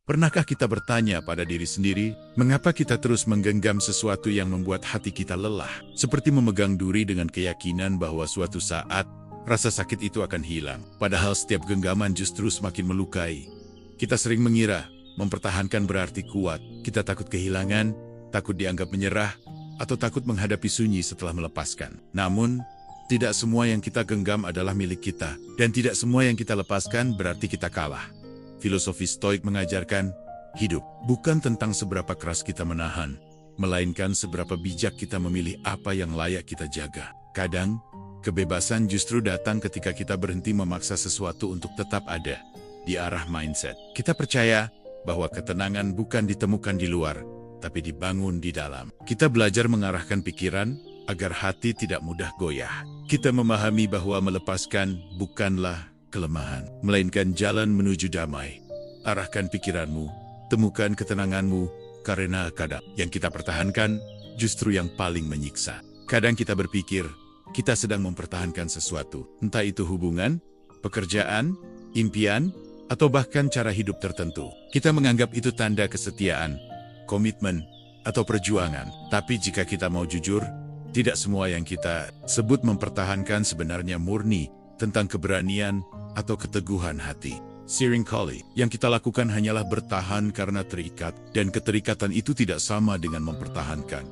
Pernahkah kita bertanya pada diri sendiri, mengapa kita terus menggenggam sesuatu yang membuat hati kita lelah? Seperti memegang duri dengan keyakinan bahwa suatu saat, rasa sakit itu akan hilang. Padahal setiap genggaman justru semakin melukai. Kita sering mengira, mempertahankan berarti kuat. Kita takut kehilangan, takut dianggap menyerah, atau takut menghadapi sunyi setelah melepaskan. Namun, tidak semua yang kita genggam adalah milik kita, dan tidak semua yang kita lepaskan berarti kita kalah. Filosofi Stoik mengajarkan, hidup bukan tentang seberapa keras kita menahan, melainkan seberapa bijak kita memilih apa yang layak kita jaga. Kadang, kebebasan justru datang ketika kita berhenti memaksa sesuatu untuk tetap ada di arah mindset. Kita percaya bahwa ketenangan bukan ditemukan di luar, tapi dibangun di dalam. Kita belajar mengarahkan pikiran agar hati tidak mudah goyah. Kita memahami bahwa melepaskan bukanlah kelemahan, melainkan jalan menuju damai. Arahkan pikiranmu, temukan ketenanganmu, karena kadang yang kita pertahankan justru yang paling menyiksa. Kadang kita berpikir, kita sedang mempertahankan sesuatu, entah itu hubungan, pekerjaan, impian, atau bahkan cara hidup tertentu. Kita menganggap itu tanda kesetiaan, komitmen, atau perjuangan. Tapi jika kita mau jujur, tidak semua yang kita sebut mempertahankan sebenarnya murni tentang keberanian atau keteguhan hati. Seringkali, yang kita lakukan hanyalah bertahan karena terikat, dan keterikatan itu tidak sama dengan mempertahankan.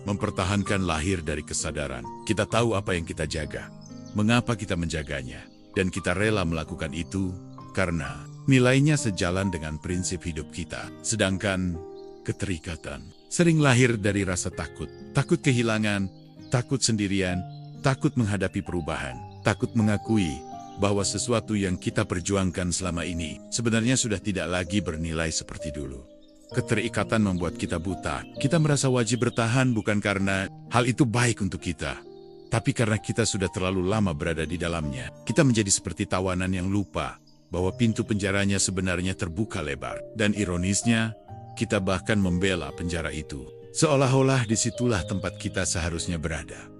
Mempertahankan lahir dari kesadaran. Kita tahu apa yang kita jaga, mengapa kita menjaganya, dan kita rela melakukan itu karena nilainya sejalan dengan prinsip hidup kita. Sedangkan keterikatan sering lahir dari rasa takut. Takut kehilangan, takut sendirian, takut menghadapi perubahan, takut mengakui bahwa sesuatu yang kita perjuangkan selama ini sebenarnya sudah tidak lagi bernilai seperti dulu. Keterikatan membuat kita buta. Kita merasa wajib bertahan bukan karena hal itu baik untuk kita, tapi karena kita sudah terlalu lama berada di dalamnya. Kita menjadi seperti tawanan yang lupa bahwa pintu penjaranya sebenarnya terbuka lebar. Dan ironisnya, kita bahkan membela penjara itu, seolah-olah disitulah tempat kita seharusnya berada.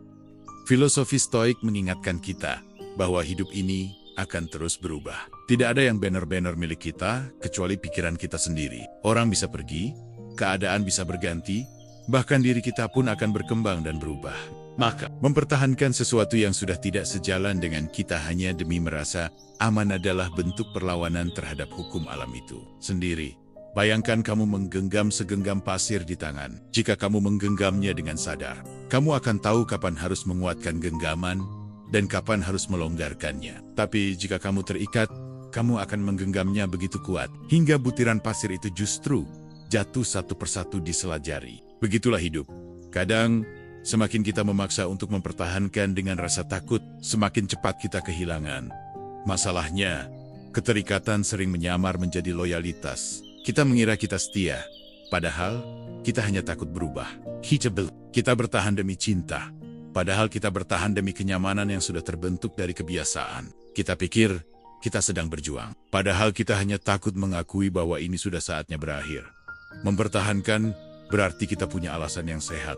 Filosofi Stoik mengingatkan kita bahwa hidup ini akan terus berubah. Tidak ada yang benar-benar milik kita, kecuali pikiran kita sendiri. Orang bisa pergi, keadaan bisa berganti, bahkan diri kita pun akan berkembang dan berubah. Maka, mempertahankan sesuatu yang sudah tidak sejalan dengan kita hanya demi merasa aman adalah bentuk perlawanan terhadap hukum alam itu sendiri. Bayangkan kamu menggenggam segenggam pasir di tangan. Jika kamu menggenggamnya dengan sadar, kamu akan tahu kapan harus menguatkan genggaman dan kapan harus melonggarkannya. Tapi jika kamu terikat, kamu akan menggenggamnya begitu kuat, hingga butiran pasir itu justru jatuh satu persatu di sela jari. Begitulah hidup. Kadang, semakin kita memaksa untuk mempertahankan dengan rasa takut, semakin cepat kita kehilangan. Masalahnya, keterikatan sering menyamar menjadi loyalitas. Kita mengira kita setia, padahal kita hanya takut berubah. Kita bertahan demi cinta, padahal kita bertahan demi kenyamanan yang sudah terbentuk dari kebiasaan. Kita pikir kita sedang berjuang, padahal kita hanya takut mengakui bahwa ini sudah saatnya berakhir. Mempertahankan berarti kita punya alasan yang sehat.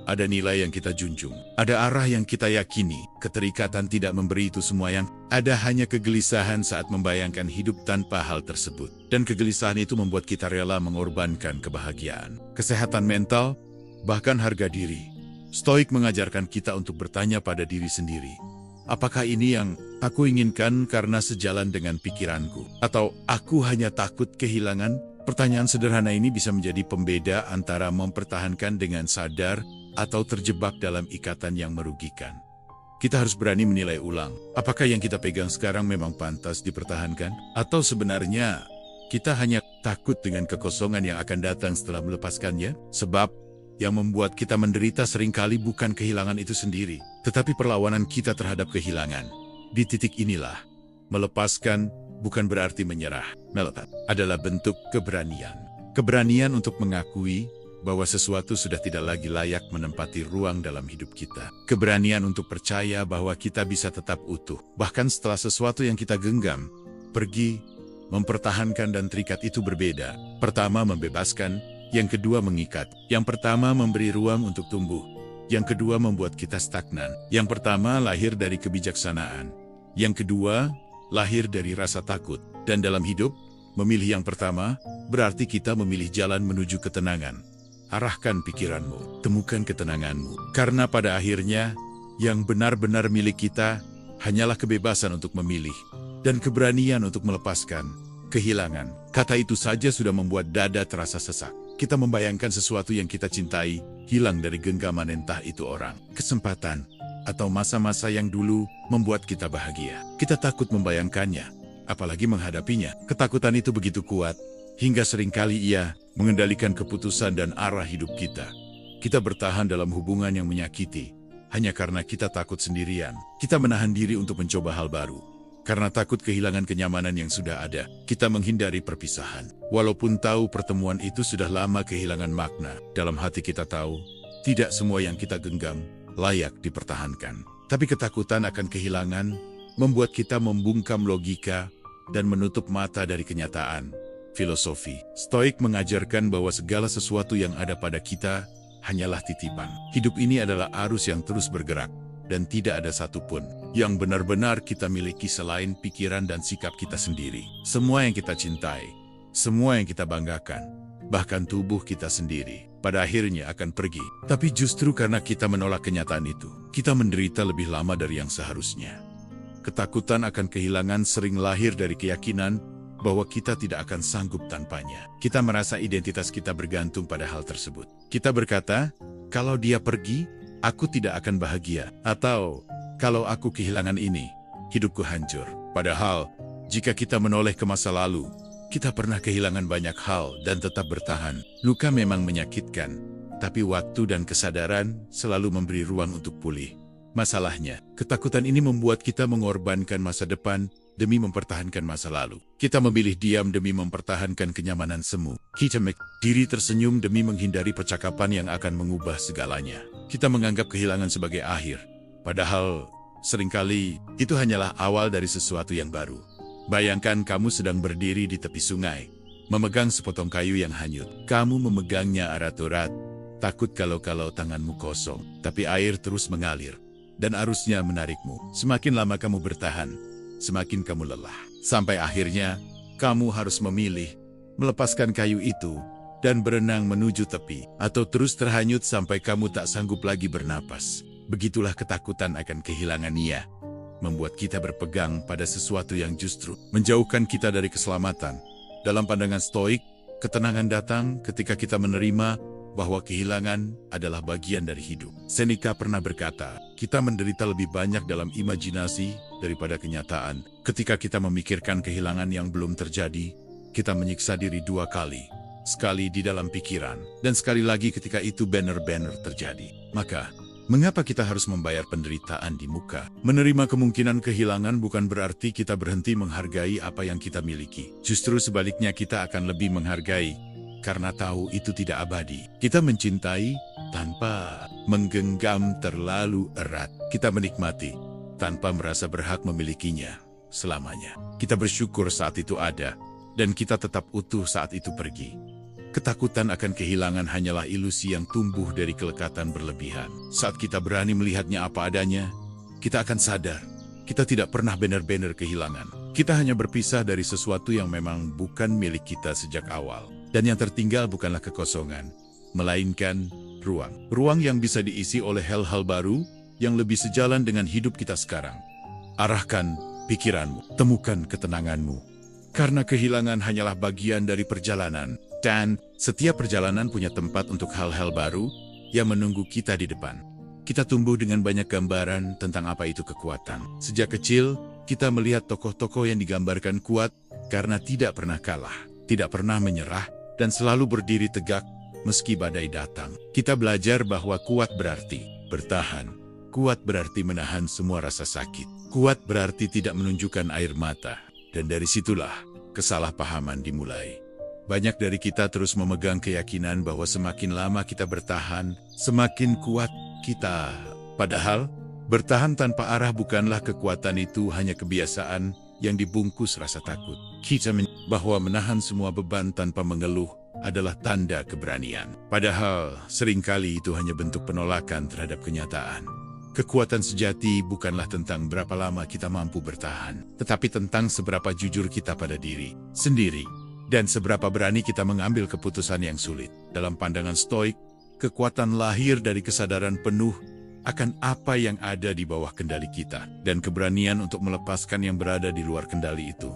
Ada nilai yang kita junjung, ada arah yang kita yakini. Keterikatan tidak memberi itu semua yang ada, hanya kegelisahan saat membayangkan hidup tanpa hal tersebut. Dan kegelisahan itu membuat kita rela mengorbankan kebahagiaan, kesehatan mental, bahkan harga diri. Stoik mengajarkan kita untuk bertanya pada diri sendiri, apakah ini yang aku inginkan karena sejalan dengan pikiranku? Atau aku hanya takut kehilangan? Pertanyaan sederhana ini bisa menjadi pembeda antara mempertahankan dengan sadar atau terjebak dalam ikatan yang merugikan. Kita harus berani menilai ulang, apakah yang kita pegang sekarang memang pantas dipertahankan? Atau sebenarnya kita hanya takut dengan kekosongan yang akan datang setelah melepaskannya? Sebab yang membuat kita menderita seringkali bukan kehilangan itu sendiri, tetapi perlawanan kita terhadap kehilangan. Di titik inilah, melepaskan bukan berarti menyerah. Melepas adalah bentuk keberanian. Keberanian untuk mengakui bahwa sesuatu sudah tidak lagi layak menempati ruang dalam hidup kita. Keberanian untuk percaya bahwa kita bisa tetap utuh, bahkan setelah sesuatu yang kita genggam pergi. Mempertahankan dan terikat itu berbeda. Pertama membebaskan, yang kedua mengikat. Yang pertama memberi ruang untuk tumbuh, yang kedua membuat kita stagnan. Yang pertama lahir dari kebijaksanaan, yang kedua lahir dari rasa takut. Dan dalam hidup, Memilih yang pertama, berarti kita memilih jalan menuju ketenangan. Arahkan pikiranmu, temukan ketenanganmu. Karena pada akhirnya, yang benar-benar milik kita hanyalah kebebasan untuk memilih dan keberanian untuk melepaskan kehilangan. Kata itu saja sudah membuat dada terasa sesak. Kita membayangkan sesuatu yang kita cintai hilang dari genggaman, entah itu orang, kesempatan, atau masa-masa yang dulu membuat kita bahagia. Kita takut membayangkannya, apalagi menghadapinya. Ketakutan itu begitu kuat, hingga seringkali ia mengendalikan keputusan dan arah hidup kita. Kita bertahan dalam hubungan yang menyakiti, hanya karena kita takut sendirian. Kita menahan diri untuk mencoba hal baru. Karena takut kehilangan kenyamanan yang sudah ada, kita menghindari perpisahan. Walaupun tahu pertemuan itu sudah lama kehilangan makna, dalam hati kita tahu, tidak semua yang kita genggam layak dipertahankan. Tapi ketakutan akan kehilangan membuat kita membungkam logika dan menutup mata dari kenyataan. Filosofi Stoik mengajarkan bahwa segala sesuatu yang ada pada kita hanyalah titipan. Hidup ini adalah arus yang terus bergerak, dan tidak ada satupun yang benar-benar kita miliki selain pikiran dan sikap kita sendiri. Semua yang kita cintai, semua yang kita banggakan, bahkan tubuh kita sendiri, pada akhirnya akan pergi. Tapi justru karena kita menolak kenyataan itu, kita menderita lebih lama dari yang seharusnya. Ketakutan akan kehilangan sering lahir dari keyakinan bahwa kita tidak akan sanggup tanpanya. Kita merasa identitas kita bergantung pada hal tersebut. Kita berkata, kalau dia pergi, aku tidak akan bahagia. Atau, kalau aku kehilangan ini, hidupku hancur. Padahal, jika kita menoleh ke masa lalu, kita pernah kehilangan banyak hal dan tetap bertahan. Luka memang menyakitkan, tapi waktu dan kesadaran selalu memberi ruang untuk pulih. Masalahnya, ketakutan ini membuat kita mengorbankan masa depan demi mempertahankan masa lalu. Kita memilih diam demi mempertahankan kenyamanan semu. Kita diri tersenyum demi menghindari percakapan yang akan mengubah segalanya. Kita menganggap kehilangan sebagai akhir, padahal seringkali itu hanyalah awal dari sesuatu yang baru. Bayangkan kamu sedang berdiri di tepi sungai, memegang sepotong kayu yang hanyut. Kamu memegangnya erat-erat, takut kalau tanganmu kosong, tapi air terus mengalir, dan arusnya menarikmu. Semakin lama kamu bertahan, semakin kamu lelah. Sampai akhirnya, kamu harus memilih, melepaskan kayu itu, dan berenang menuju tepi, atau terus terhanyut sampai kamu tak sanggup lagi bernapas. Begitulah ketakutan akan kehilangan ia, membuat kita berpegang pada sesuatu yang justru menjauhkan kita dari keselamatan. Dalam pandangan Stoik, ketenangan datang ketika kita menerima bahwa kehilangan adalah bagian dari hidup. Seneca pernah berkata, kita menderita lebih banyak dalam imajinasi daripada kenyataan. Ketika kita memikirkan kehilangan yang belum terjadi, kita menyiksa diri 2 kali. Sekali di dalam pikiran, dan sekali lagi ketika itu benar-benar terjadi. Maka, mengapa kita harus membayar penderitaan di muka? Menerima kemungkinan kehilangan bukan berarti kita berhenti menghargai apa yang kita miliki. Justru sebaliknya, kita akan lebih menghargai, karena tahu itu tidak abadi. Kita mencintai tanpa menggenggam terlalu erat. Kita menikmati tanpa merasa berhak memilikinya selamanya. Kita bersyukur saat itu ada, dan kita tetap utuh saat itu pergi. Ketakutan akan kehilangan hanyalah ilusi yang tumbuh dari kelekatan berlebihan. Saat kita berani melihatnya apa adanya, kita akan sadar, kita tidak pernah benar-benar kehilangan. Kita hanya berpisah dari sesuatu yang memang bukan milik kita sejak awal. Dan yang tertinggal bukanlah kekosongan, melainkan ruang. Ruang yang bisa diisi oleh hal-hal baru yang lebih sejalan dengan hidup kita sekarang. Arahkan pikiranmu, temukan ketenanganmu. Karena kehilangan hanyalah bagian dari perjalanan. Dan setiap perjalanan punya tempat untuk hal-hal baru yang menunggu kita di depan. Kita tumbuh dengan banyak gambaran tentang apa itu kekuatan. Sejak kecil, kita melihat tokoh-tokoh yang digambarkan kuat karena tidak pernah kalah, tidak pernah menyerah, dan selalu berdiri tegak meski badai datang. Kita belajar bahwa kuat berarti bertahan. Kuat berarti menahan semua rasa sakit. Kuat berarti tidak menunjukkan air mata. Dan dari situlah kesalahpahaman dimulai. Banyak dari kita terus memegang keyakinan bahwa semakin lama kita bertahan, semakin kuat kita. Padahal, bertahan tanpa arah bukanlah kekuatan, itu hanya kebiasaan yang dibungkus rasa takut. Kita bahwa menahan semua beban tanpa mengeluh adalah tanda keberanian. Padahal, seringkali itu hanya bentuk penolakan terhadap kenyataan. Kekuatan sejati bukanlah tentang berapa lama kita mampu bertahan, tetapi tentang seberapa jujur kita pada diri sendiri. dan seberapa berani kita mengambil keputusan yang sulit. Dalam pandangan Stoik, kekuatan lahir dari kesadaran penuh akan apa yang ada di bawah kendali kita, dan keberanian untuk melepaskan yang berada di luar kendali itu.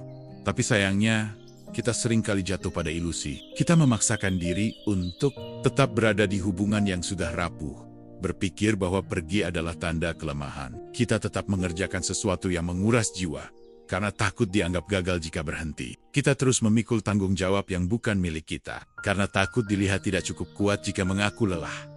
Tapi sayangnya, kita sering kali jatuh pada ilusi. Kita memaksakan diri untuk tetap berada di hubungan yang sudah rapuh, berpikir bahwa pergi adalah tanda kelemahan. Kita tetap mengerjakan sesuatu yang menguras jiwa, karena takut dianggap gagal jika berhenti. Kita terus memikul tanggung jawab yang bukan milik kita, karena takut dilihat tidak cukup kuat jika mengaku lelah.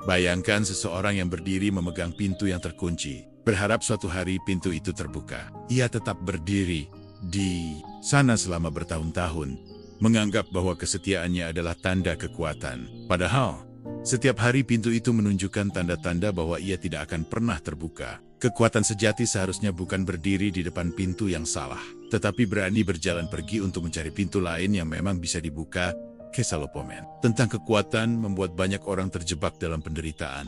Bayangkan seseorang yang berdiri memegang pintu yang terkunci, berharap suatu hari pintu itu terbuka. Ia tetap berdiri di sana selama bertahun-tahun, menganggap bahwa kesetiaannya adalah tanda kekuatan. Padahal, setiap hari pintu itu menunjukkan tanda-tanda bahwa ia tidak akan pernah terbuka. Kekuatan sejati seharusnya bukan berdiri di depan pintu yang salah, tetapi berani berjalan pergi untuk mencari pintu lain yang memang bisa dibuka. Kesalopomen. Tentang kekuatan membuat banyak orang terjebak dalam penderitaan.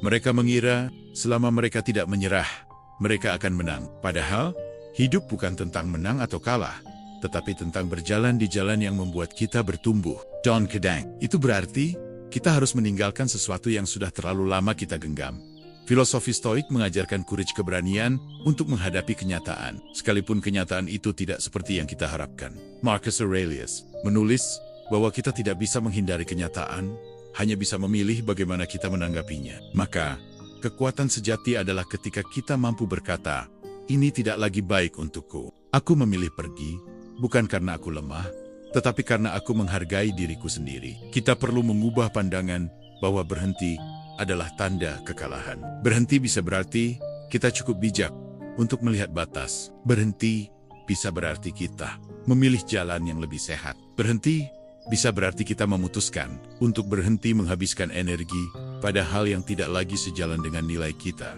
Mereka mengira selama mereka tidak menyerah, mereka akan menang. Padahal, hidup bukan tentang menang atau kalah, tetapi tentang berjalan di jalan yang membuat kita bertumbuh. John Kedang. Itu berarti kita harus meninggalkan sesuatu yang sudah terlalu lama kita genggam. Filosofi Stoik mengajarkan courage, keberanian untuk menghadapi kenyataan, sekalipun kenyataan itu tidak seperti yang kita harapkan. Marcus Aurelius menulis bahwa kita tidak bisa menghindari kenyataan, hanya bisa memilih bagaimana kita menanggapinya. Maka, kekuatan sejati adalah ketika kita mampu berkata, ini tidak lagi baik untukku. Aku memilih pergi, bukan karena aku lemah, tetapi karena aku menghargai diriku sendiri. Kita perlu mengubah pandangan bahwa berhenti adalah tanda kekalahan. Berhenti bisa berarti kita cukup bijak untuk melihat batas. Berhenti bisa berarti kita memilih jalan yang lebih sehat. Berhenti bisa berarti kita memutuskan untuk berhenti menghabiskan energi pada hal yang tidak lagi sejalan dengan nilai kita.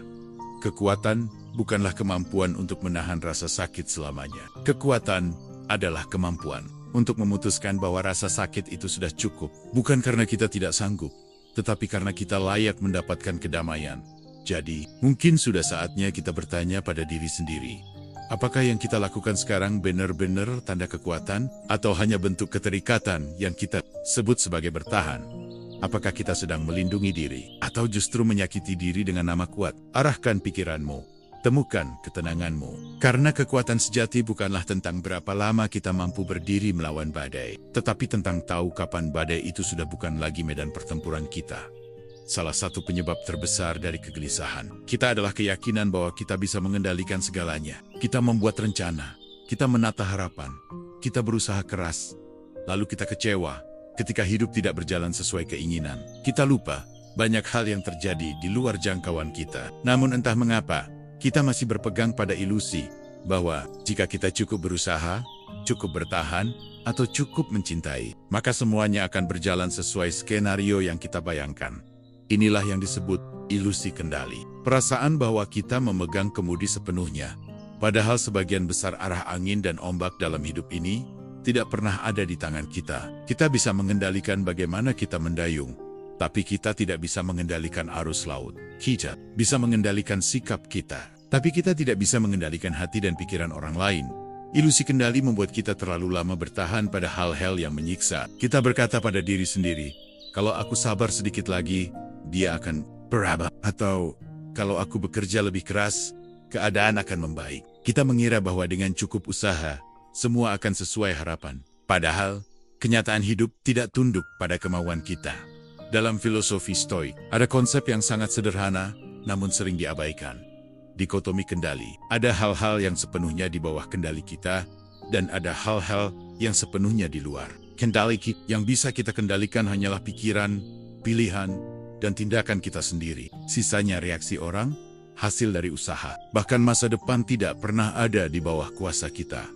Kekuatan bukanlah kemampuan untuk menahan rasa sakit selamanya. Kekuatan adalah kemampuan untuk memutuskan bahwa rasa sakit itu sudah cukup. Bukan karena kita tidak sanggup, tetapi karena kita layak mendapatkan kedamaian. Jadi, mungkin sudah saatnya kita bertanya pada diri sendiri. Apakah yang kita lakukan sekarang benar-benar tanda kekuatan, atau hanya bentuk keterikatan yang kita sebut sebagai bertahan? Apakah kita sedang melindungi diri, atau justru menyakiti diri dengan nama kuat? Arahkan pikiranmu, temukan ketenanganmu. Karena kekuatan sejati bukanlah tentang berapa lama kita mampu berdiri melawan badai, tetapi tentang tahu kapan badai itu sudah bukan lagi medan pertempuran kita. Salah satu penyebab terbesar dari kegelisahan kita adalah keyakinan bahwa kita bisa mengendalikan segalanya. Kita membuat rencana, kita menata harapan, kita berusaha keras, lalu kita kecewa ketika hidup tidak berjalan sesuai keinginan. Kita lupa banyak hal yang terjadi di luar jangkauan kita. Namun entah mengapa, kita masih berpegang pada ilusi bahwa jika kita cukup berusaha, cukup bertahan, atau cukup mencintai, maka semuanya akan berjalan sesuai skenario yang kita bayangkan. Inilah yang disebut ilusi kendali. Perasaan bahwa kita memegang kemudi sepenuhnya. Padahal sebagian besar arah angin dan ombak dalam hidup ini tidak pernah ada di tangan kita. Kita bisa mengendalikan bagaimana kita mendayung, tapi kita tidak bisa mengendalikan arus laut. Kita bisa mengendalikan sikap kita, tapi kita tidak bisa mengendalikan hati dan pikiran orang lain. Ilusi kendali membuat kita terlalu lama bertahan pada hal-hal yang menyiksa. Kita berkata pada diri sendiri, kalau aku sabar sedikit lagi, dia akan berubah. Atau, kalau aku bekerja lebih keras, keadaan akan membaik. Kita mengira bahwa dengan cukup usaha, semua akan sesuai harapan. Padahal, kenyataan hidup tidak tunduk pada kemauan kita. Dalam filosofi Stoik, ada konsep yang sangat sederhana, namun sering diabaikan. Dikotomi kendali. Ada hal-hal yang sepenuhnya di bawah kendali kita, dan ada hal-hal yang sepenuhnya di luar. Kendali yang bisa kita kendalikan hanyalah pikiran, pilihan, dan tindakan kita sendiri. Sisanya reaksi orang, hasil dari usaha. Bahkan masa depan tidak pernah ada di bawah kuasa kita.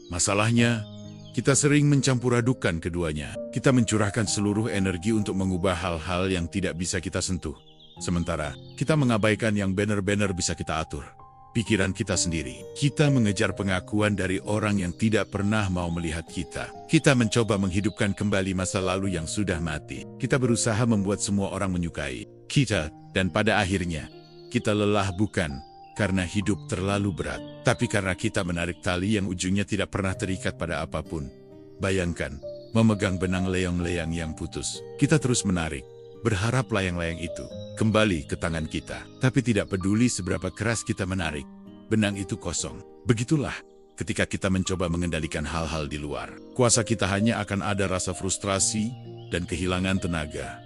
Masalahnya, kita sering mencampur adukan keduanya. Kita mencurahkan seluruh energi untuk mengubah hal-hal yang tidak bisa kita sentuh. Sementara, kita mengabaikan yang benar-benar bisa kita atur. Pikiran kita sendiri. Kita mengejar pengakuan dari orang yang tidak pernah mau melihat kita. Kita mencoba menghidupkan kembali masa lalu yang sudah mati. Kita berusaha membuat semua orang menyukai kita, dan pada akhirnya, kita lelah bukan karena hidup terlalu berat, tapi karena kita menarik tali yang ujungnya tidak pernah terikat pada apapun. Bayangkan, memegang benang layang-layang yang putus. Kita terus menarik, berharap layang-layang itu kembali ke tangan kita. Tapi tidak peduli seberapa keras kita menarik, benang itu kosong. Begitulah ketika kita mencoba mengendalikan hal-hal di luar. Kuasa kita hanya akan ada rasa frustrasi dan kehilangan tenaga.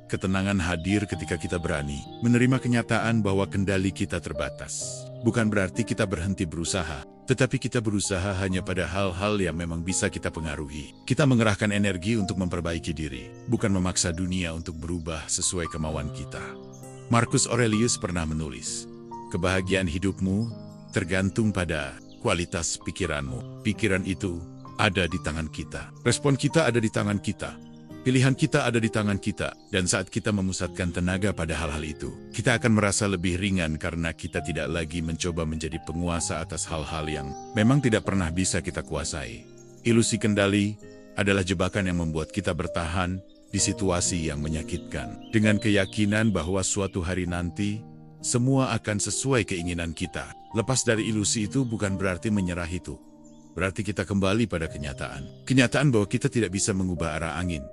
Ketenangan hadir ketika kita berani menerima kenyataan bahwa kendali kita terbatas. Bukan berarti kita berhenti berusaha, tetapi kita berusaha hanya pada hal-hal yang memang bisa kita pengaruhi. Kita mengerahkan energi untuk memperbaiki diri, bukan memaksa dunia untuk berubah sesuai kemauan kita. Marcus Aurelius pernah menulis, "Kebahagiaan hidupmu tergantung pada kualitas pikiranmu." Pikiran itu ada di tangan kita. Respon kita ada di tangan kita. Pilihan kita ada di tangan kita, dan saat kita memusatkan tenaga pada hal-hal itu, kita akan merasa lebih ringan karena kita tidak lagi mencoba menjadi penguasa atas hal-hal yang memang tidak pernah bisa kita kuasai. Ilusi kendali adalah jebakan yang membuat kita bertahan di situasi yang menyakitkan, dengan keyakinan bahwa suatu hari nanti, semua akan sesuai keinginan kita. Lepas dari ilusi itu bukan berarti menyerah itu. Berarti kita kembali pada kenyataan. Kenyataan bahwa kita tidak bisa mengubah arah angin.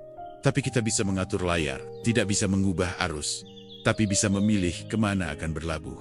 Tapi kita bisa mengatur layar, tidak bisa mengubah arus, tapi bisa memilih kemana akan berlabuh.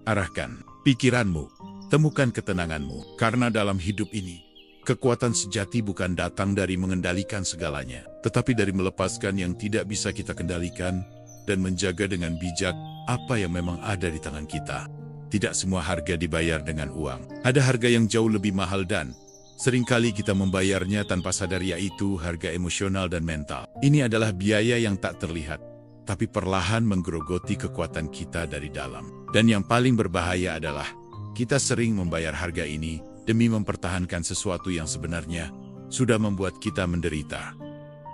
Arahkan pikiranmu, temukan ketenanganmu, karena dalam hidup ini, kekuatan sejati bukan datang dari mengendalikan segalanya, tetapi dari melepaskan yang tidak bisa kita kendalikan, dan menjaga dengan bijak apa yang memang ada di tangan kita. Tidak semua harga dibayar dengan uang. Ada harga yang jauh lebih mahal dan seringkali kita membayarnya tanpa sadar, yaitu harga emosional dan mental. Ini adalah biaya yang tak terlihat, tapi perlahan menggerogoti kekuatan kita dari dalam. Dan yang paling berbahaya adalah, kita sering membayar harga ini demi mempertahankan sesuatu yang sebenarnya sudah membuat kita menderita.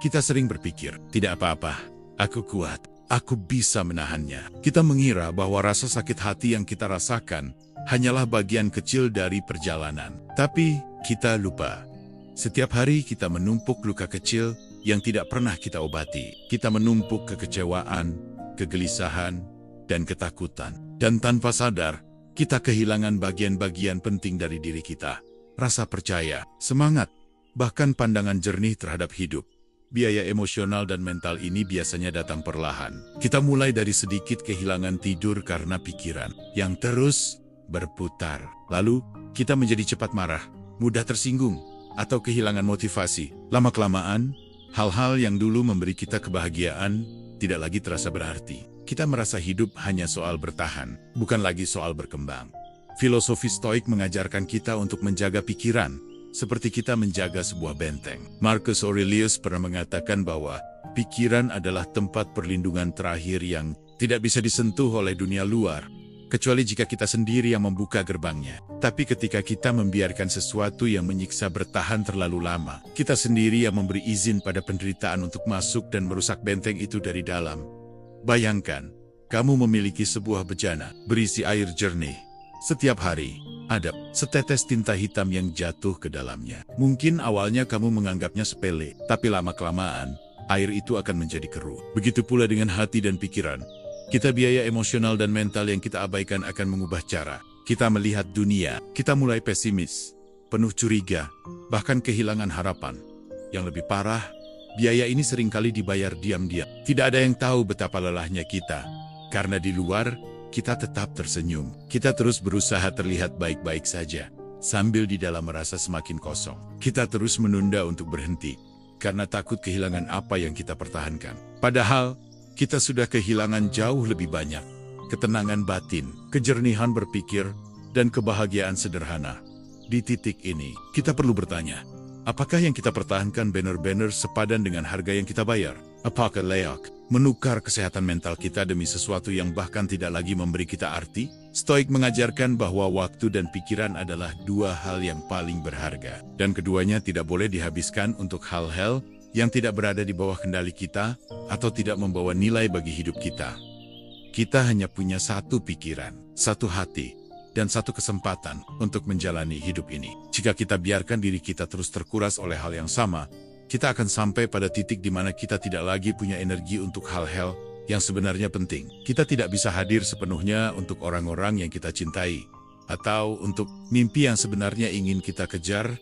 Kita sering berpikir, tidak apa-apa, aku kuat, aku bisa menahannya. Kita mengira bahwa rasa sakit hati yang kita rasakan hanyalah bagian kecil dari perjalanan. Tapi kita lupa, setiap hari kita menumpuk luka kecil yang tidak pernah kita obati. Kita menumpuk kekecewaan, kegelisahan, dan ketakutan. Dan tanpa sadar, kita kehilangan bagian-bagian penting dari diri kita. Rasa percaya, semangat, bahkan pandangan jernih terhadap hidup. Biaya emosional dan mental ini biasanya datang perlahan. Kita mulai dari sedikit kehilangan tidur karena pikiran yang terus berputar. Lalu, kita menjadi cepat marah, mudah tersinggung, atau kehilangan motivasi. Lama-kelamaan, hal-hal yang dulu memberi kita kebahagiaan tidak lagi terasa berarti. Kita merasa hidup hanya soal bertahan, bukan lagi soal berkembang. Filosofi Stoik mengajarkan kita untuk menjaga pikiran, seperti kita menjaga sebuah benteng. Marcus Aurelius pernah mengatakan bahwa pikiran adalah tempat perlindungan terakhir yang tidak bisa disentuh oleh dunia luar, kecuali jika kita sendiri yang membuka gerbangnya. Tapi ketika kita membiarkan sesuatu yang menyiksa bertahan terlalu lama, kita sendiri yang memberi izin pada penderitaan untuk masuk dan merusak benteng itu dari dalam. Bayangkan, kamu memiliki sebuah bejana berisi air jernih. Setiap hari, ada setetes tinta hitam yang jatuh ke dalamnya. Mungkin awalnya kamu menganggapnya sepele, tapi lama-kelamaan, air itu akan menjadi keruh. Begitu pula dengan hati dan pikiran. Kita biaya emosional dan mental yang kita abaikan akan mengubah cara kita melihat dunia. Kita mulai pesimis, penuh curiga, bahkan kehilangan harapan. Yang lebih parah, biaya ini seringkali dibayar diam-diam. Tidak ada yang tahu betapa lelahnya kita, karena di luar, kita tetap tersenyum. Kita terus berusaha terlihat baik-baik saja, sambil di dalam merasa semakin kosong. Kita terus menunda untuk berhenti, karena takut kehilangan apa yang kita pertahankan. Padahal, kita sudah kehilangan jauh lebih banyak. Ketenangan batin, kejernihan berpikir, dan kebahagiaan sederhana. Di titik ini, kita perlu bertanya, apakah yang kita pertahankan benar-benar sepadan dengan harga yang kita bayar? Apakah layak menukar kesehatan mental kita demi sesuatu yang bahkan tidak lagi memberi kita arti? Stoik mengajarkan bahwa waktu dan pikiran adalah dua hal yang paling berharga, dan keduanya tidak boleh dihabiskan untuk hal-hal yang tidak berada di bawah kendali kita atau tidak membawa nilai bagi hidup kita. Kita hanya punya satu pikiran, satu hati, dan satu kesempatan untuk menjalani hidup ini. Jika kita biarkan diri kita terus terkuras oleh hal yang sama, kita akan sampai pada titik di mana kita tidak lagi punya energi untuk hal-hal yang sebenarnya penting. Kita tidak bisa hadir sepenuhnya untuk orang-orang yang kita cintai, atau untuk mimpi yang sebenarnya ingin kita kejar.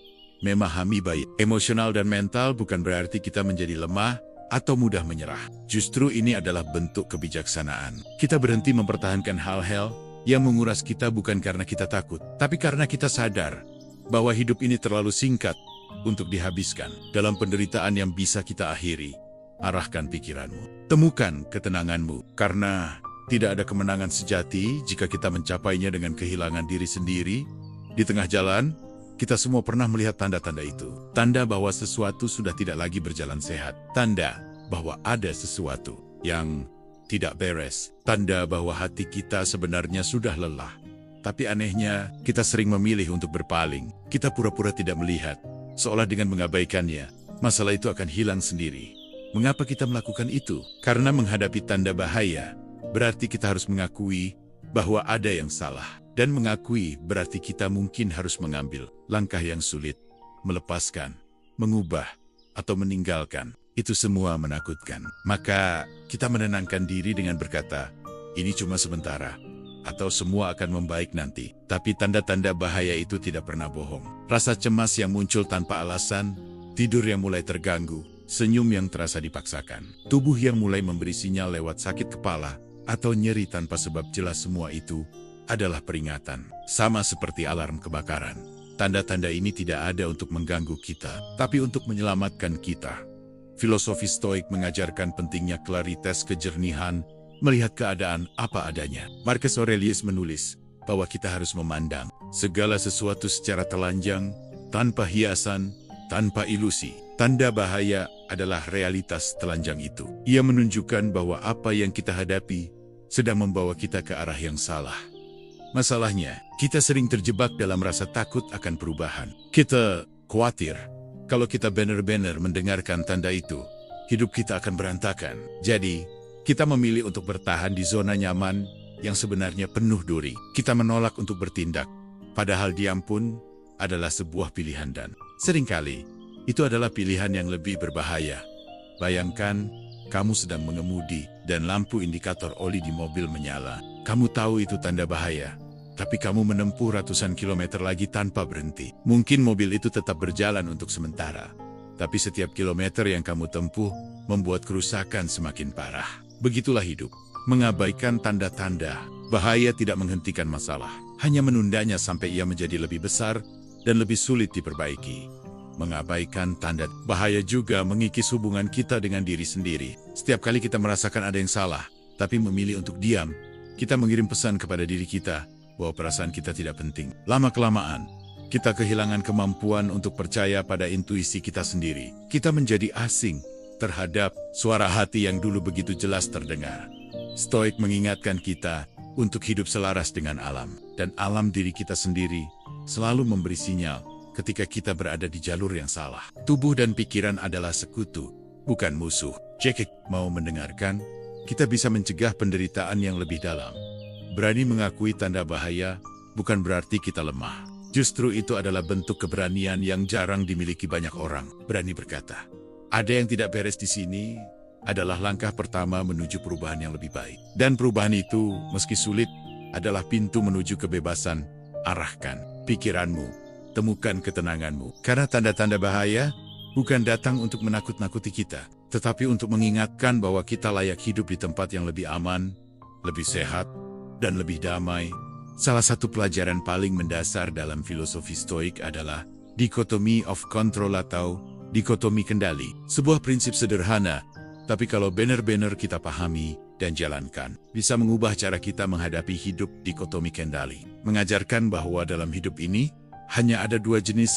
memahami baik. Emosional dan mental bukan berarti kita menjadi lemah atau mudah menyerah. Justru ini adalah bentuk kebijaksanaan. Kita berhenti mempertahankan hal-hal yang menguras kita bukan karena kita takut, tapi karena kita sadar bahwa hidup ini terlalu singkat untuk dihabiskan dalam penderitaan yang bisa kita akhiri. Arahkan pikiranmu, temukan ketenanganmu, karena tidak ada kemenangan sejati jika kita mencapainya dengan kehilangan diri sendiri. Di tengah jalan, kita semua pernah melihat tanda-tanda itu. Tanda bahwa sesuatu sudah tidak lagi berjalan sehat. Tanda bahwa ada sesuatu yang tidak beres. Tanda bahwa hati kita sebenarnya sudah lelah. Tapi anehnya, kita sering memilih untuk berpaling. Kita pura-pura tidak melihat, seolah dengan mengabaikannya, masalah itu akan hilang sendiri. Mengapa kita melakukan itu? Karena menghadapi tanda bahaya, berarti kita harus mengakui bahwa ada yang salah. Dan mengakui berarti kita mungkin harus mengambil langkah yang sulit, melepaskan, mengubah, atau meninggalkan. Itu semua menakutkan. Maka kita menenangkan diri dengan berkata, ini cuma sementara, atau semua akan membaik nanti. Tapi tanda-tanda bahaya itu tidak pernah bohong. Rasa cemas yang muncul tanpa alasan, tidur yang mulai terganggu, senyum yang terasa dipaksakan, tubuh yang mulai memberi sinyal lewat sakit kepala, atau nyeri tanpa sebab jelas, semua itu adalah peringatan. Sama seperti alarm kebakaran. Tanda-tanda ini tidak ada untuk mengganggu kita, tapi untuk menyelamatkan kita. Filosofi Stoik mengajarkan pentingnya klaritas, kejernihan, melihat keadaan apa adanya. Marcus Aurelius menulis bahwa kita harus memandang segala sesuatu secara telanjang, tanpa hiasan, tanpa ilusi. Tanda bahaya adalah realitas telanjang itu. Ia menunjukkan bahwa apa yang kita hadapi sedang membawa kita ke arah yang salah. Masalahnya, kita sering terjebak dalam rasa takut akan perubahan. Kita khawatir, kalau kita benar-benar mendengarkan tanda itu, hidup kita akan berantakan. Jadi, kita memilih untuk bertahan di zona nyaman yang sebenarnya penuh duri. Kita menolak untuk bertindak, padahal diam pun adalah sebuah pilihan, dan seringkali itu adalah pilihan yang lebih berbahaya. Bayangkan, kamu sedang mengemudi dan lampu indikator oli di mobil menyala. Kamu tahu itu tanda bahaya, tapi kamu menempuh ratusan kilometer lagi tanpa berhenti. Mungkin mobil itu tetap berjalan untuk sementara, tapi setiap kilometer yang kamu tempuh membuat kerusakan semakin parah. Begitulah hidup. Mengabaikan tanda-tanda bahaya tidak menghentikan masalah, hanya menundanya sampai ia menjadi lebih besar dan lebih sulit diperbaiki. Mengabaikan tanda bahaya juga mengikis hubungan kita dengan diri sendiri. Setiap kali kita merasakan ada yang salah, tapi memilih untuk diam, kita mengirim pesan kepada diri kita bahwa perasaan kita tidak penting. Lama-kelamaan, kita kehilangan kemampuan untuk percaya pada intuisi kita sendiri. Kita menjadi asing terhadap suara hati yang dulu begitu jelas terdengar. Stoik mengingatkan kita untuk hidup selaras dengan alam, dan alam diri kita sendiri selalu memberi sinyal ketika kita berada di jalur yang salah. Tubuh dan pikiran adalah sekutu, bukan musuh. Jika mau mendengarkan, kita bisa mencegah penderitaan yang lebih dalam. Berani mengakui tanda bahaya bukan berarti kita lemah. Justru itu adalah bentuk keberanian yang jarang dimiliki banyak orang. Berani berkata, ada yang tidak beres di sini, adalah langkah pertama menuju perubahan yang lebih baik. Dan perubahan itu, meski sulit, adalah pintu menuju kebebasan. Arahkan pikiranmu, temukan ketenanganmu. Karena tanda-tanda bahaya bukan datang untuk menakut-nakuti kita, tetapi untuk mengingatkan bahwa kita layak hidup di tempat yang lebih aman, lebih sehat, dan lebih damai. Salah satu pelajaran paling mendasar dalam filosofi Stoik adalah dikotomi of control atau dikotomi kendali. Sebuah prinsip sederhana, tapi kalau benar-benar kita pahami dan jalankan, bisa mengubah cara kita menghadapi hidup. Dikotomi kendali mengajarkan bahwa dalam hidup ini hanya ada dua jenis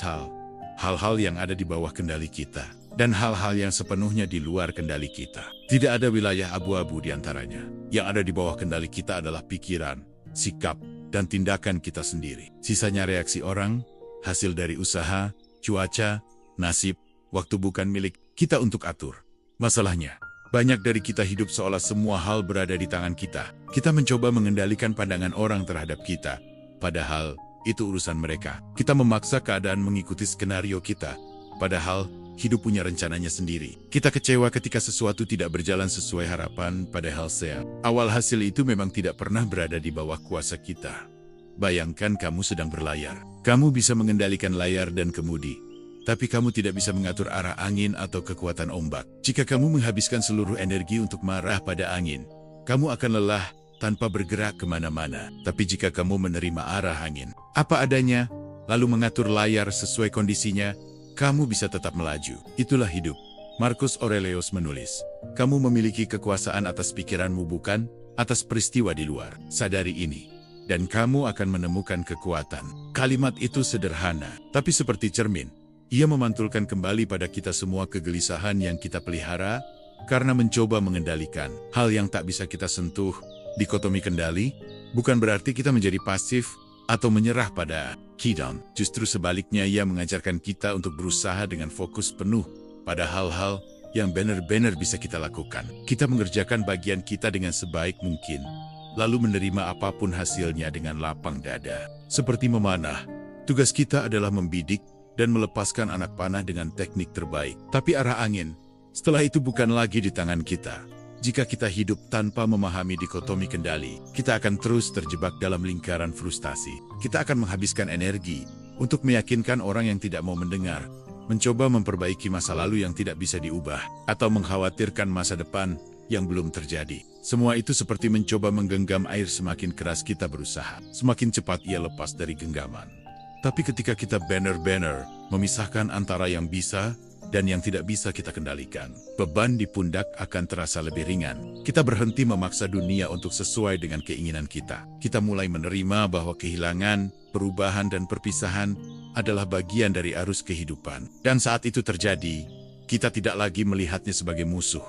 hal-hal yang ada di bawah kendali kita, dan hal-hal yang sepenuhnya di luar kendali kita. Tidak ada wilayah abu-abu di antaranya. Yang ada di bawah kendali kita adalah pikiran, sikap, dan tindakan kita sendiri. Sisanya reaksi orang, hasil dari usaha, cuaca, nasib, waktu bukan milik kita untuk atur. Masalahnya, banyak dari kita hidup seolah semua hal berada di tangan kita. Kita mencoba mengendalikan pandangan orang terhadap kita, padahal itu urusan mereka. Kita memaksa keadaan mengikuti skenario kita, padahal hidup punya rencananya sendiri. Kita kecewa ketika sesuatu tidak berjalan sesuai harapan, padahal awal hasil itu memang tidak pernah berada di bawah kuasa kita. Bayangkan kamu sedang berlayar. Kamu bisa mengendalikan layar dan kemudi, tapi kamu tidak bisa mengatur arah angin atau kekuatan ombak. Jika kamu menghabiskan seluruh energi untuk marah pada angin, kamu akan lelah tanpa bergerak kemana-mana. Tapi jika kamu menerima arah angin apa adanya, lalu mengatur layar sesuai kondisinya, kamu bisa tetap melaju. Itulah hidup. Marcus Aurelius menulis, kamu memiliki kekuasaan atas pikiranmu, bukan atas peristiwa di luar. Sadari ini, dan kamu akan menemukan kekuatan. Kalimat itu sederhana, tapi seperti cermin. Ia memantulkan kembali pada kita semua kegelisahan yang kita pelihara karena mencoba mengendalikan hal yang tak bisa kita sentuh. Dikotomi kendali bukan berarti kita menjadi pasif atau menyerah pada down. Justru sebaliknya, ia mengajarkan kita untuk berusaha dengan fokus penuh pada hal-hal yang benar-benar bisa kita lakukan. Kita mengerjakan bagian kita dengan sebaik mungkin, lalu menerima apapun hasilnya dengan lapang dada. Seperti memanah, tugas kita adalah membidik dan melepaskan anak panah dengan teknik terbaik. Tapi arah angin, setelah itu bukan lagi di tangan kita. Jika kita hidup tanpa memahami dikotomi kendali, kita akan terus terjebak dalam lingkaran frustasi. Kita akan menghabiskan energi untuk meyakinkan orang yang tidak mau mendengar, mencoba memperbaiki masa lalu yang tidak bisa diubah, atau mengkhawatirkan masa depan yang belum terjadi. Semua itu seperti mencoba menggenggam air. Semakin keras kita berusaha, semakin cepat ia lepas dari genggaman. Tapi ketika kita benar-benar memisahkan antara yang bisa dan yang tidak bisa kita kendalikan, beban di pundak akan terasa lebih ringan. Kita berhenti memaksa dunia untuk sesuai dengan keinginan kita. Kita mulai menerima bahwa kehilangan, perubahan, dan perpisahan adalah bagian dari arus kehidupan. Dan saat itu terjadi, kita tidak lagi melihatnya sebagai musuh,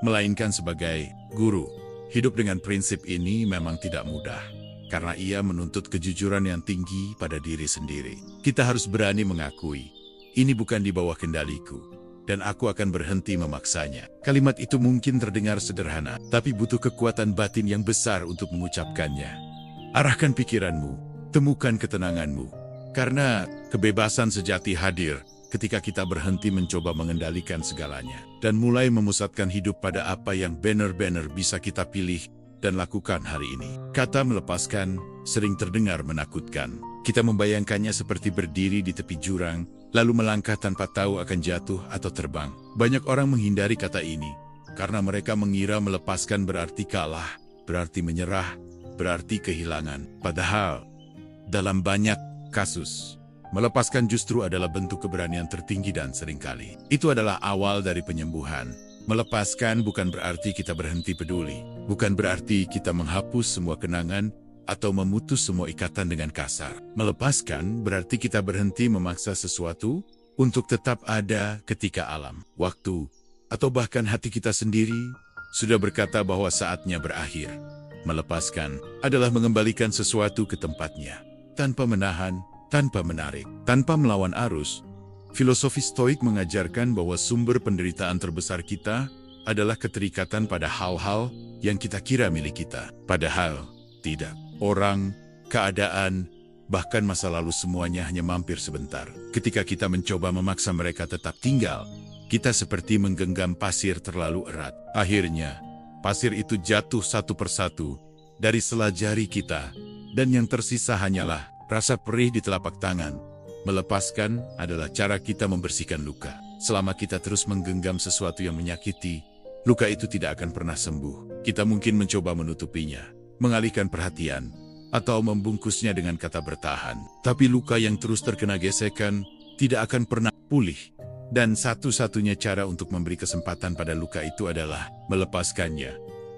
melainkan sebagai guru. Hidup dengan prinsip ini memang tidak mudah, karena ia menuntut kejujuran yang tinggi pada diri sendiri. Kita harus berani mengakui, ini bukan di bawah kendaliku, dan aku akan berhenti memaksanya. Kalimat itu mungkin terdengar sederhana, tapi butuh kekuatan batin yang besar untuk mengucapkannya. Arahkan pikiranmu, temukan ketenanganmu, karena kebebasan sejati hadir ketika kita berhenti mencoba mengendalikan segalanya, dan mulai memusatkan hidup pada apa yang benar-benar bisa kita pilih dan lakukan hari ini. Kata melepaskan sering terdengar menakutkan. Kita membayangkannya seperti berdiri di tepi jurang, lalu melangkah tanpa tahu akan jatuh atau terbang. Banyak orang menghindari kata ini, karena mereka mengira melepaskan berarti kalah, berarti menyerah, berarti kehilangan. Padahal, dalam banyak kasus, melepaskan justru adalah bentuk keberanian tertinggi dan seringkali itu adalah awal dari penyembuhan. Melepaskan bukan berarti kita berhenti peduli, bukan berarti kita menghapus semua kenangan atau memutus semua ikatan dengan kasar. Melepaskan berarti kita berhenti memaksa sesuatu untuk tetap ada ketika alam, waktu, atau bahkan hati kita sendiri sudah berkata bahwa saatnya berakhir. Melepaskan adalah mengembalikan sesuatu ke tempatnya, tanpa menahan, tanpa menarik, tanpa melawan arus. Filosofi Stoik mengajarkan bahwa sumber penderitaan terbesar kita adalah keterikatan pada hal-hal yang kita kira milik kita. Padahal, tidak. Orang, keadaan, bahkan masa lalu semuanya hanya mampir sebentar. Ketika kita mencoba memaksa mereka tetap tinggal, kita seperti menggenggam pasir terlalu erat. Akhirnya, pasir itu jatuh satu persatu dari sela jari kita, dan yang tersisa hanyalah rasa perih di telapak tangan. Melepaskan adalah cara kita membersihkan luka. Selama kita terus menggenggam sesuatu yang menyakiti, luka itu tidak akan pernah sembuh. Kita mungkin mencoba menutupinya, mengalihkan perhatian, atau membungkusnya dengan kata bertahan. Tapi luka yang terus terkena gesekan tidak akan pernah pulih. Dan satu-satunya cara untuk memberi kesempatan pada luka itu adalah melepaskannya.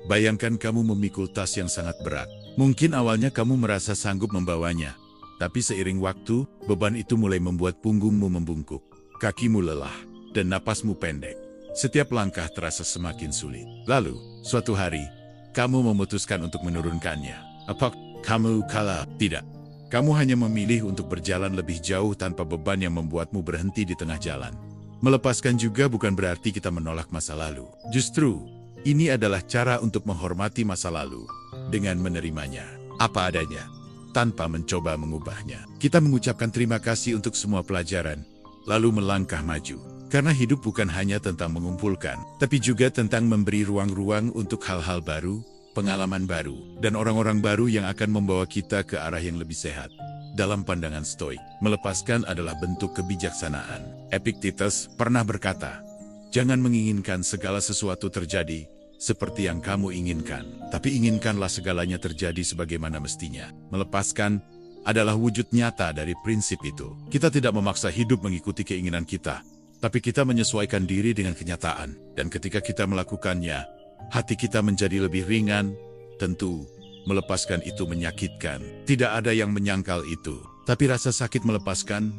Bayangkan kamu memikul tas yang sangat berat. Mungkin awalnya kamu merasa sanggup membawanya, tapi seiring waktu, beban itu mulai membuat punggungmu membungkuk, kakimu lelah, dan napasmu pendek. Setiap langkah terasa semakin sulit. Lalu, suatu hari, kamu memutuskan untuk menurunkannya. Apa kamu kalah? Tidak. Kamu hanya memilih untuk berjalan lebih jauh tanpa beban yang membuatmu berhenti di tengah jalan. Melepaskan juga bukan berarti kita menolak masa lalu. Justru, ini adalah cara untuk menghormati masa lalu dengan menerimanya apa adanya, tanpa mencoba mengubahnya. Kita mengucapkan terima kasih untuk semua pelajaran, lalu melangkah maju. Karena hidup bukan hanya tentang mengumpulkan, tapi juga tentang memberi ruang-ruang untuk hal-hal baru, pengalaman baru, dan orang-orang baru yang akan membawa kita ke arah yang lebih sehat dalam pandangan Stoik, melepaskan adalah bentuk kebijaksanaan. Epictetus pernah berkata, "Jangan menginginkan segala sesuatu terjadi seperti yang kamu inginkan, tapi inginkanlah segalanya terjadi sebagaimana mestinya." Melepaskan adalah wujud nyata dari prinsip itu. Kita tidak memaksa hidup mengikuti keinginan kita, tapi kita menyesuaikan diri dengan kenyataan. Dan ketika kita melakukannya, hati kita menjadi lebih ringan. Tentu, melepaskan itu menyakitkan. Tidak ada yang menyangkal itu. Tapi rasa sakit melepaskan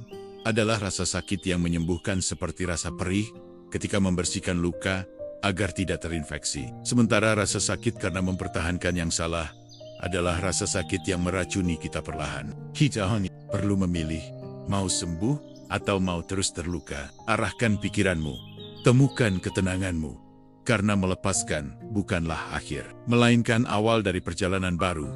adalah rasa sakit yang menyembuhkan, seperti rasa perih ketika membersihkan luka agar tidak terinfeksi. Sementara rasa sakit karena mempertahankan yang salah adalah rasa sakit yang meracuni kita perlahan. Kita hanya perlu memilih, mau sembuh atau mau terus terluka. Arahkan pikiranmu, temukan ketenanganmu, karena melepaskan bukanlah akhir, melainkan awal dari perjalanan baru,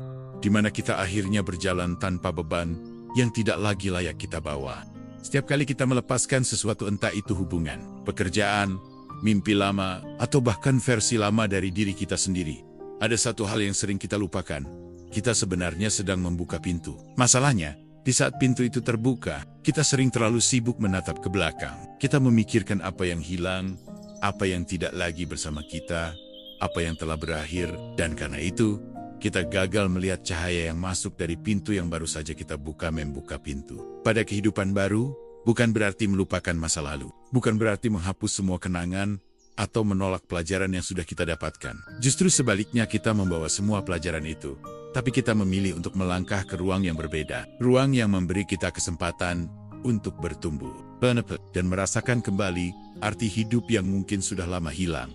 di mana kita akhirnya berjalan tanpa beban yang tidak lagi layak kita bawa. Setiap kali kita melepaskan sesuatu, entah itu hubungan, pekerjaan, mimpi lama, atau bahkan versi lama dari diri kita sendiri, ada satu hal yang sering kita lupakan. Kita sebenarnya sedang membuka pintu. Masalahnya, di saat pintu itu terbuka, kita sering terlalu sibuk menatap ke belakang. Kita memikirkan apa yang hilang, apa yang tidak lagi bersama kita, apa yang telah berakhir, dan karena itu, kita gagal melihat cahaya yang masuk dari pintu yang baru saja kita membuka pintu. Pada kehidupan baru, bukan berarti melupakan masa lalu. Bukan berarti menghapus semua kenangan atau menolak pelajaran yang sudah kita dapatkan. Justru sebaliknya, kita membawa semua pelajaran itu. Tapi kita memilih untuk melangkah ke ruang yang berbeda. Ruang yang memberi kita kesempatan untuk bertumbuh, dan merasakan kembali arti hidup yang mungkin sudah lama hilang.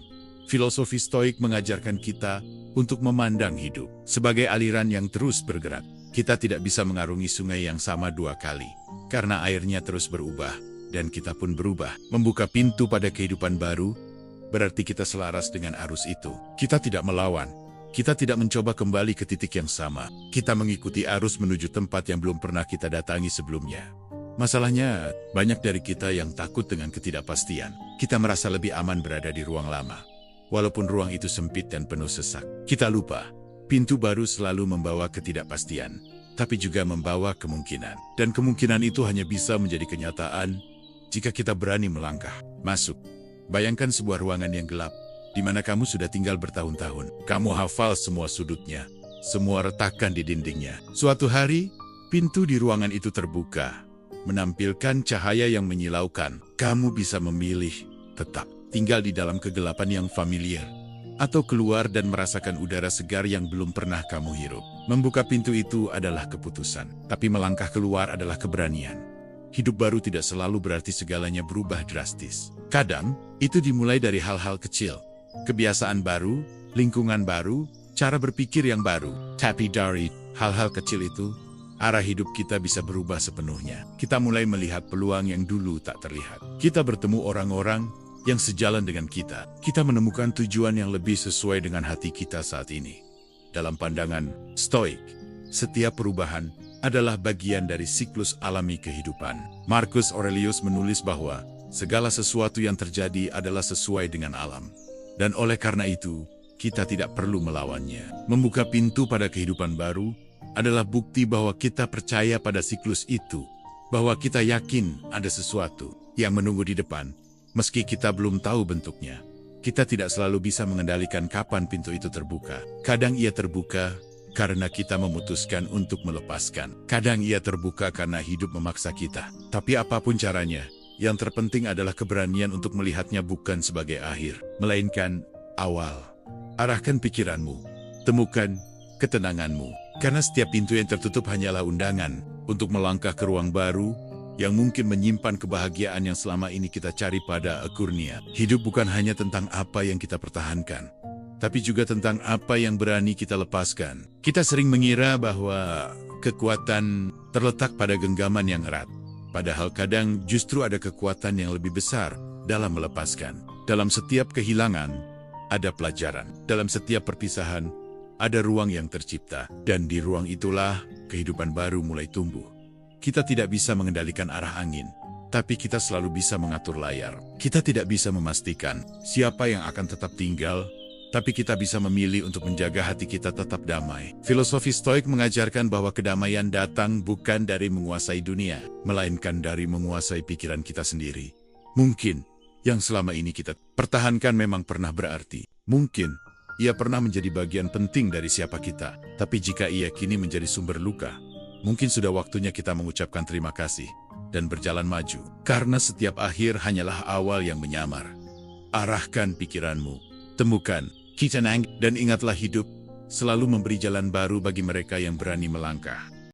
Filosofi Stoik mengajarkan kita untuk memandang hidup sebagai aliran yang terus bergerak. Kita tidak bisa mengarungi sungai yang sama dua kali, karena airnya terus berubah, dan kita pun berubah. Membuka pintu pada kehidupan baru, berarti kita selaras dengan arus itu. Kita tidak melawan, kita tidak mencoba kembali ke titik yang sama. Kita mengikuti arus menuju tempat yang belum pernah kita datangi sebelumnya. Masalahnya, banyak dari kita yang takut dengan ketidakpastian. Kita merasa lebih aman berada di ruang lama, walaupun ruang itu sempit dan penuh sesak. Kita lupa, pintu baru selalu membawa ketidakpastian, tapi juga membawa kemungkinan. Dan kemungkinan itu hanya bisa menjadi kenyataan jika kita berani melangkah masuk. Bayangkan sebuah ruangan yang gelap, di mana kamu sudah tinggal bertahun-tahun. Kamu hafal semua sudutnya, semua retakan di dindingnya. Suatu hari, pintu di ruangan itu terbuka, menampilkan cahaya yang menyilaukan. Kamu bisa memilih tetap tinggal di dalam kegelapan yang familiar, atau keluar dan merasakan udara segar yang belum pernah kamu hirup. Membuka pintu itu adalah keputusan, tapi melangkah keluar adalah keberanian. Hidup baru tidak selalu berarti segalanya berubah drastis. Kadang, itu dimulai dari hal-hal kecil. Kebiasaan baru, lingkungan baru, cara berpikir yang baru. Tapi dari hal-hal kecil itu, arah hidup kita bisa berubah sepenuhnya. Kita mulai melihat peluang yang dulu tak terlihat. Kita bertemu orang-orang yang sejalan dengan kita. Kita menemukan tujuan yang lebih sesuai dengan hati kita saat ini. Dalam pandangan Stoik, setiap perubahan adalah bagian dari siklus alami kehidupan. Marcus Aurelius menulis bahwa segala sesuatu yang terjadi adalah sesuai dengan alam. Dan oleh karena itu, kita tidak perlu melawannya. Membuka pintu pada kehidupan baru adalah bukti bahwa kita percaya pada siklus itu, bahwa kita yakin ada sesuatu yang menunggu di depan, meski kita belum tahu bentuknya. Kita tidak selalu bisa mengendalikan kapan pintu itu terbuka. Kadang ia terbuka karena kita memutuskan untuk melepaskan. Kadang ia terbuka karena hidup memaksa kita. Tapi apapun caranya, yang terpenting adalah keberanian untuk melihatnya bukan sebagai akhir, melainkan awal. Arahkan pikiranmu, temukan ketenanganmu, karena setiap pintu yang tertutup hanyalah undangan untuk melangkah ke ruang baru yang mungkin menyimpan kebahagiaan yang selama ini kita cari pada Akurnia. Hidup bukan hanya tentang apa yang kita pertahankan, tapi juga tentang apa yang berani kita lepaskan. Kita sering mengira bahwa kekuatan terletak pada genggaman yang erat, padahal kadang justru ada kekuatan yang lebih besar dalam melepaskan. Dalam setiap kehilangan, ada pelajaran. Dalam setiap perpisahan, ada ruang yang tercipta. Dan di ruang itulah, kehidupan baru mulai tumbuh. Kita tidak bisa mengendalikan arah angin, tapi kita selalu bisa mengatur layar. Kita tidak bisa memastikan siapa yang akan tetap tinggal, tapi kita bisa memilih untuk menjaga hati kita tetap damai. Filosofi Stoik mengajarkan bahwa kedamaian datang bukan dari menguasai dunia, melainkan dari menguasai pikiran kita sendiri. Mungkin yang selama ini kita pertahankan memang pernah berarti. Mungkin ia pernah menjadi bagian penting dari siapa kita, tapi jika ia kini menjadi sumber luka, mungkin sudah waktunya kita mengucapkan terima kasih dan berjalan maju. Karena setiap akhir hanyalah awal yang menyamar. Arahkan pikiranmu, temukan, dan ingatlah hidup selalu memberi jalan baru bagi mereka yang berani melangkah.